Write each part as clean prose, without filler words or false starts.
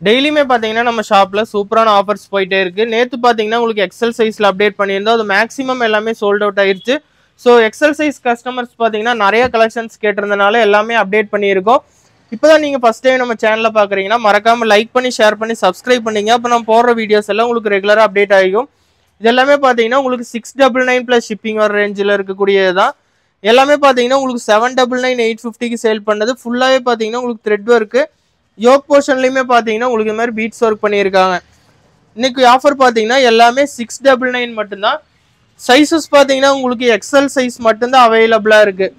டெய்லியுமே பார்த்தீங்கன்னா நம்ம ஷாப்பில் சூப்பரான ஆஃபர்ஸ் போயிட்டே இருக்குது. நேற்று பார்த்தீங்கன்னா உங்களுக்கு எக்ஸல் சைஸில் அப்டேட் பண்ணியிருந்தோம். அது மேக்ஸிமம் எல்லாமே சோல்ட் அவுட் ஆயிடுச்சு. ஸோ எக்ஸல் சைஸ் கஸ்டமர்ஸ் பார்த்தீங்கன்னா நிறைய கலெக்ஷன்ஸ் கேட்டிருந்தனால எல்லாமே அப்டேட் பண்ணியிருக்கோம். இப்போ தான் நீங்கள் ஃபஸ்ட் டைம் நம்ம சேனலில் பார்க்குறீங்கன்னா மறக்காமல் லைக் பண்ணி ஷேர் பண்ணி சப்ஸ்கிரைப் பண்ணிங்க. அப்போ நம்ம போடுற வீடியோஸ் எல்லாம் உங்களுக்கு ரெகுலராக அப்டேட் ஆகிக்கும். இது எல்லாமே பார்த்தீங்கன்னா உங்களுக்கு 699 ப்ளஸ் ஷிப்பிங் வர ரேஞ்சில் இருக்கக்கூடியது தான். எல்லாமே பார்த்தீங்கன்னா உங்களுக்கு 799 850க்கு சேல் பண்ணது. ஃபுல்லாகவே பார்த்தீங்கன்னா உங்களுக்கு த்ரெட் ஒர்க்கு. யோக் போர்ஷன்லையுமே பார்த்தீங்கன்னா உங்களுக்கு இந்த மாதிரி பீட்ஸ் ஒர்க் பண்ணியிருக்காங்க. இன்னைக்கு ஆஃபர் பார்த்தீங்கன்னா எல்லாமே 699 மட்டும்தான். சைஸஸ் பார்த்தீங்கன்னா உங்களுக்கு எக்ஸல் சைஸ் மட்டும்தான் அவைலபிளாக இருக்குது.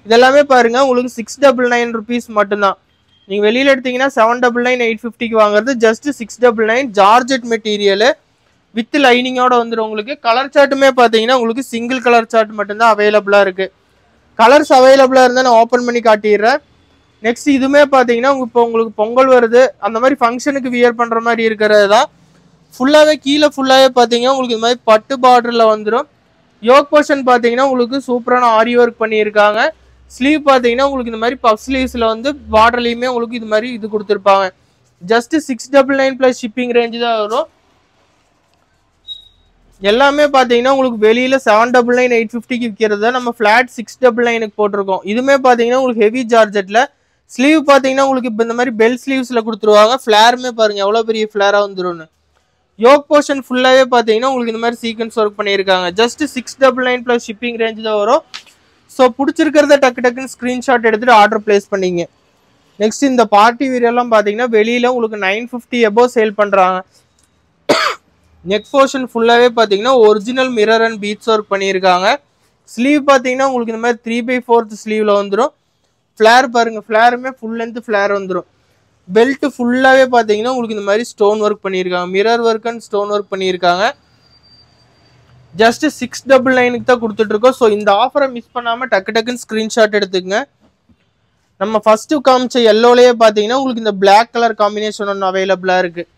இதெல்லாமே பாருங்கள் உங்களுக்கு 699 ருபீஸ் மட்டும்தான். நீங்கள் வெளியில் எடுத்தீங்கன்னா 799 850க்கு வாங்குறது ஜஸ்ட் 699. ஜார்ஜெட் மெட்டீரியலு வித் லைனிங்கோட வந்துடும். உங்களுக்கு கலர் சார்ட்டுமே பார்த்தீங்கன்னா உங்களுக்கு சிங்கிள் கலர் சார்ட் மட்டும்தான் அவைலபிளாக இருக்குது. கலர்ஸ் அவைலபிளாக இருந்தால் நான் ஓப்பன் பண்ணி காட்டிடுறேன். நெக்ஸ்ட் இதுவுமே பார்த்தீங்கன்னா இப்போ உங்களுக்கு பொங்கல் வருது, அந்த மாதிரி ஃபங்க்ஷனுக்கு வியர் பண்ணுற மாதிரி இருக்கிறது தான். ஃபுல்லாகவே கீழே ஃபுல்லாகவே பார்த்தீங்கன்னா உங்களுக்கு இந்த மாதிரி பட்டு பார்டரில் வந்துடும். யோக் போர்ஷன் பார்த்தீங்கன்னா உங்களுக்கு சூப்பரான ஆரி ஒர்க் பண்ணியிருக்காங்க. ஸ்லீவ் பார்த்தீங்கன்னா உங்களுக்கு இந்த மாதிரி பஃப் ஸ்லீவ்ஸில் வந்து பார்டர்லையுமே உங்களுக்கு இது மாதிரி இது கொடுத்துருப்பாங்க. ஜஸ்ட் 699 ப்ளஸ் ஷிப்பிங் ரேஞ்சு தான் வரும். எல்லாமே பார்த்தீங்கன்னா உங்களுக்கு வெளியில் 799 850க்கு விற்கிறத நம்ம ஃப்ளாட் 699க்கு போட்டிருக்கோம். இதுவுமே பார்த்தீங்கன்னா உங்களுக்கு ஹெவி ஜார்ஜெட்டில். ஸ்லீவ் பார்த்தீங்கன்னா உங்களுக்கு இப்போ இந்த மாதிரி பெல் ஸ்லீவ்ஸில் கொடுத்துருவாங்க. ஃப்ளேருமே பாருங்கள் எவ்வளோ பெரிய ஃப்ளேராக வந்துடும். யோக் போர்ஷன் ஃபுல்லாகவே பார்த்தீங்கன்னா உங்களுக்கு இந்த மாதிரி சீக்வன்ஸ் ஒர்க் பண்ணியிருக்காங்க. ஜஸ்ட் 699 ப்ளஸ் ஷிப்பிங் ரேஞ்சு தான் வரும். ஸோ பிடிச்சிருக்கிறத டக்குன்னு ஸ்க்ரீன்ஷாட் எடுத்துகிட்டு ஆர்டர் பிளேஸ் பண்ணிங்க. நெக்ஸ்ட் இந்த பார்ட்டி வீடியோலாம் பார்த்தீங்கன்னா வெளியில் உங்களுக்கு 950 எபோவ் சேல் பண்ணுறாங்க. நெக் போர்ஷன் ஃபுல்லாகவே பார்த்தீங்கன்னா original mirror and beads work பண்ணியிருக்காங்க. ஸ்லீவ் பார்த்தீங்கன்னா உங்களுக்கு இந்த மாதிரி 3/4 ஸ்லீவில் வந்துடும். ஃப்ளேர் பாருங்கள், ஃப்ளேருமே ஃபுல் லென்த் ஃப்ளேர் வந்துடும். பெல்ட் ஃபுல்லாகவே பார்த்தீங்கன்னா உங்களுக்கு இந்த மாதிரி ஸ்டோன் ஒர்க் பண்ணியிருக்காங்க. Mirror work and stone work பண்ணியிருக்காங்க. ஜஸ்ட் 699க்கு தான் கொடுத்துட்ருக்கோம். ஸோ இந்த ஆஃபரை மிஸ் பண்ணாமல் டக்குன்னு ஸ்க்ரீன்ஷாட் எடுத்துக்கங்க. நம்ம ஃபஸ்ட்டு காமிச்ச எல்லோலேயே பார்த்தீங்கன்னா உங்களுக்கு இந்த பிளாக் கலர் காம்பினேஷன் ஒன்று அவைலபிளாக இருக்குது.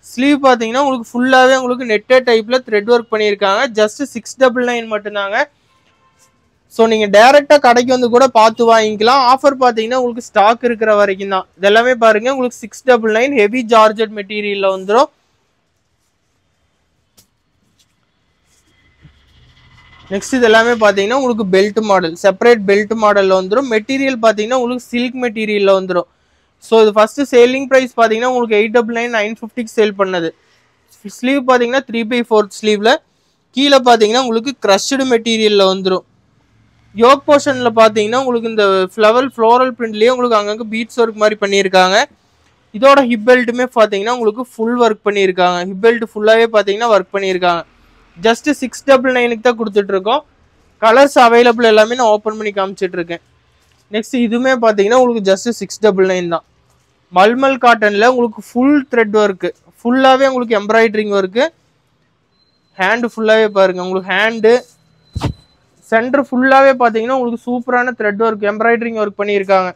ஸ்லீவ் பார்த்தீங்கன்னா உங்களுக்கு ஃபுல்லாகவே உங்களுக்கு நெட்டட் டைப்பில் த்ரெட் ஒர்க் பண்ணியிருக்காங்க. ஜஸ்ட் 699 மட்டும்தாங்க. ஸோ நீங்கள் டேரெக்டாக கடைக்கு வந்து கூட பார்த்து வாங்கிக்கலாம். ஆஃபர் பார்த்தீங்கன்னா உங்களுக்கு ஸ்டாக் இருக்கிற வரைக்கும் தான். இதெல்லாமே பாருங்கள் உங்களுக்கு 699 ஹெவி ஜார்ஜெட் மெட்டீரியலில் வந்துடும். நெக்ஸ்ட் இது எல்லாமே பார்த்தீங்கன்னா உங்களுக்கு பெல்ட் மாடல், செப்பரேட் பெல்ட் மாடலில் வந்துடும். மெட்டீரியல் பார்த்தீங்கன்னா உங்களுக்கு சில்க் மெட்டீரியலில் வந்துடும். ஸோ இது ஃபஸ்ட்டு சேலிங் ப்ரைஸ் பார்த்தீங்கன்னா உங்களுக்கு 899 950க்கு சேல் பண்ணது. ஸ்லீவ் பார்த்தீங்கன்னா 3/4 ஸ்லீவில். கீழே பார்த்தீங்கன்னா உங்களுக்கு க்ரஷ்டு மெட்டீரியலில் வந்துடும். யோக் போர்ஷனில் பார்த்தீங்கன்னா உங்களுக்கு இந்த ஃப்ளோரல் பிரிண்ட்லேயே உங்களுக்கு அங்கங்கே பீட்ஸ் ஒர்க் மாதிரி பண்ணியிருக்காங்க. இதோட ஹிப் பெல்ட்டுமே பார்த்தீங்கன்னா உங்களுக்கு ஃபுல் ஒர்க் பண்ணியிருக்காங்க. ஹிப் பெல்ட் ஃபுல்லாகவே பார்த்தீங்கன்னா ஒர்க் பண்ணியிருக்காங்க. ஜஸ்ட் 699க்கு தான் கொடுத்துட்ருக்கோம். கலர்ஸ் அவைலபிள் எல்லாமே நான் ஓப்பன் பண்ணி காமிச்சிட்ருக்கேன். நெக்ஸ்ட் இதுவுமே பார்த்தீங்கன்னா உங்களுக்கு ஜஸ்ட் 699 தான். மல்மல் காட்டனில் உங்களுக்கு ஃபுல் த்ரெட் ஒர்க்கு, ஃபுல்லாகவே உங்களுக்கு எம்ப்ராய்டரிங் ஒர்க்கு. ஹேண்டு ஃபுல்லாகவே பாருங்கள், உங்களுக்கு ஹேண்டு சென்டர் ஃபுல்லாகவே பார்த்தீங்கன்னா உங்களுக்கு சூப்பரான த்ரெட் ஒர்க் எம்ப்ராய்டரிங் ஒர்க் பண்ணியிருக்காங்க.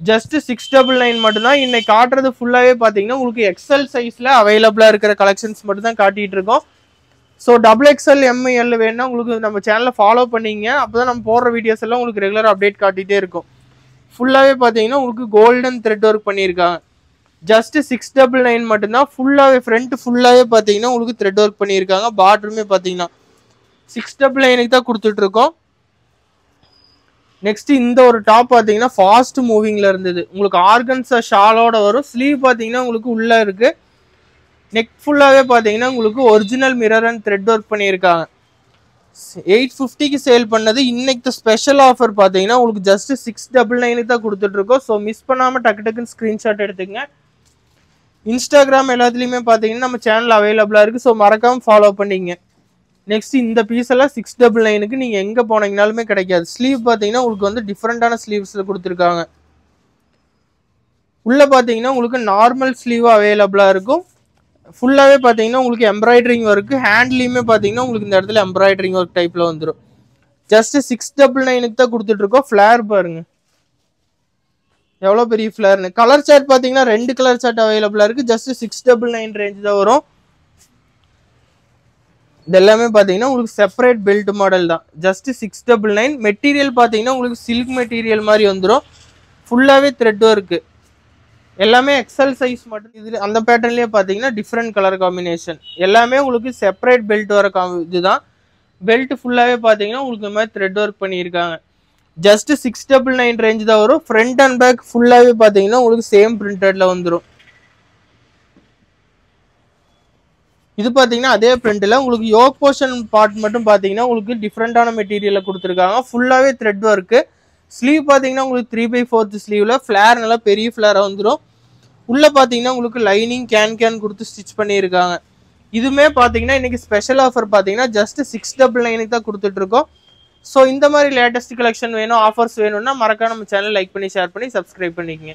ஜஸ்ட் 699 மட்டும்தான். இன்னைக்கு காட்டுறது ஃபுல்லாகவே பார்த்தீங்கன்னா உங்களுக்கு எக்ஸல் சைஸில் அவைலபிளாக இருக்கிற கலெக்ஷன்ஸ் மட்டும் தான் காட்டிகிட்டு இருக்கோம். ஸோ XXL ML வேணுன்னா உங்களுக்கு நம்ம சேனலை ஃபாலோ பண்ணிங்க. அப்போ தான் நம்ம போடுற வீடியோஸ் எல்லாம் உங்களுக்கு ரெகுலராக அப்டேட் காட்டிகிட்டே இருக்கும். ஃபுல்லாகவே பார்த்தீங்கன்னா உங்களுக்கு கோல்டன் த்ரெட் ஒர்க் பண்ணியிருக்காங்க. ஜஸ்ட் 699 மட்டும்தான். ஃபுல்லாகவே ஃப்ரண்ட் ஃபுல்லாகவே பார்த்தீங்கன்னா உங்களுக்கு த்ரெட் ஒர்க் பண்ணியிருக்காங்க. பார்டருமே பார்த்தீங்கன்னா 699க்கு தான் கொடுத்துட்ருக்கோம். நெக்ஸ்ட் இந்த ஒரு டாப் பார்த்தீங்கன்னா ஃபாஸ்ட் மூவிங்கில் இருந்தது. உங்களுக்கு ஆர்கன்ஸா ஷாலோட வரும். ஸ்லீவ் பார்த்தீங்கன்னா உங்களுக்கு உள்ளே இருக்குது. நெக் ஃபுல்லாகவே பார்த்தீங்கன்னா உங்களுக்கு original mirror and thread work பண்ணியிருக்காங்க. 850க்கு சேல் பண்ணது. இன்னைக்கு ஸ்பெஷல் ஆஃபர் பார்த்தீங்கன்னா உங்களுக்கு ஜஸ்ட் 699க்கு தான் கொடுத்துட்ருக்கோம். ஸோ மிஸ் பண்ணாமல் டக்குன்னு ஸ்க்ரீன்ஷாட் எடுத்துங்க. இன்ஸ்டாகிராம் எல்லாத்துலேயுமே பார்த்தீங்கன்னா நம்ம சேனல் அவைலபிளாக இருக்குது. ஸோ மறக்காமல் ஃபாலோ பண்ணிங்க. நெக்ஸ்ட் இந்த பீஸ் எல்லாம் 699க்கு நீங்கள் எங்கே போனீங்கனாலுமே கிடைக்காது. ஸ்லீவ் பார்த்தீங்கன்னா உங்களுக்கு வந்து டிஃப்ரெண்ட்டான ஸ்லீவ்ஸில் கொடுத்துருக்காங்க. உள்ளே பார்த்தீங்கன்னா உங்களுக்கு நார்மல் ஸ்லீவாக அவைலபிளாக இருக்கும். ஃபுல்லாகவே பார்த்தீங்கன்னா உங்களுக்கு எம்ப்ராய்டரிங் ஒர்க்கு. ஹேண்ட்லேயுமே பார்த்தீங்கன்னா உங்களுக்கு இந்த இடத்துல எம்ப்ராய்டரிங் ஒர்க் டைப்பில் வந்துடும். ஜஸ்ட் 699க்கு தான் கொடுத்துட்ருக்கோம். ஃப்ளேர் பாருங்கள் எவ்வளோ பெரிய ஃப்ளேர்னு. கலர் சார்ட் பார்த்தீங்கன்னா 2 கலர் சார்ட் அவைலபிளாக இருக்குது. ஜஸ்ட் 699 ரேஞ்ச் தான் வரும். இது எல்லாமே பார்த்தீங்கன்னா உங்களுக்கு செப்பரேட் பெல்ட் மாடல் தான். ஜஸ்ட் 699. மெட்டீரியல் பார்த்தீங்கன்னா உங்களுக்கு சில்க் மெட்டீரியல் மாதிரி வந்துடும். ஃபுல்லாகவே த்ரெட் ஒர்க்கு. எல்லாமே எக்ஸல் சைஸ் மட்டும். இது அந்த பேட்டர்ன்லயே பாத்தீங்கன்னா டிஃப்ரெண்ட் கலர் காம்பினேஷன். எல்லாமே உங்களுக்கு செப்பரேட் பெல்ட் வர இதுதான். பெல்ட் ஃபுல்லாவே பாத்தீங்கன்னா உங்களுக்கு இந்த மாதிரி த்ரெட் ஒர்க் பண்ணியிருக்காங்க. ஜஸ்ட் 699 ரேஞ்ச் தான் வரும். ஃப்ரண்ட் அண்ட் பேக் ஃபுல்லாவே பாத்தீங்கன்னா உங்களுக்கு சேம் பிரிண்டட்ல வந்துடும். இது பாத்தீங்கன்னா அதே பிரிண்ட்ல உங்களுக்கு யோக் போர்ஷன் பார்ட் மட்டும் பாத்தீங்கன்னா உங்களுக்கு டிஃப்ரெண்டான மெட்டீரியல்ல கொடுத்துருக்காங்க. ஃபுல்லாவே த்ரெட் ஒர்க். ஸ்லீவ் பாத்தீங்கன்னா உங்களுக்கு 3/4 ஸ்லீவ்ல ஃபிளேர் நல்லா பெரிய ஃபிளேரா வந்துடும். உள்ள பாத்தீங்கன்னா உங்களுக்கு லைனிங் கேன் கொடுத்து ஸ்டிச் பண்ணியிருக்காங்க. இதுமே பாத்தீங்கன்னா இன்னைக்கு ஸ்பெஷல் ஆஃபர் பாத்தீங்கன்னா ஜஸ்ட் 699 தான் கொடுத்துட்டு இருக்கோம். ஸோ இந்த மாதிரி லேட்டஸ்ட் கலெக்ஷன் வேணும், ஆஃபர்ஸ் வேணும்னா மறக்காம நம்ம சேனல் லைக் பண்ணி ஷேர் பண்ணி சப்ஸ்கிரைப் பண்ணிக்கங்க.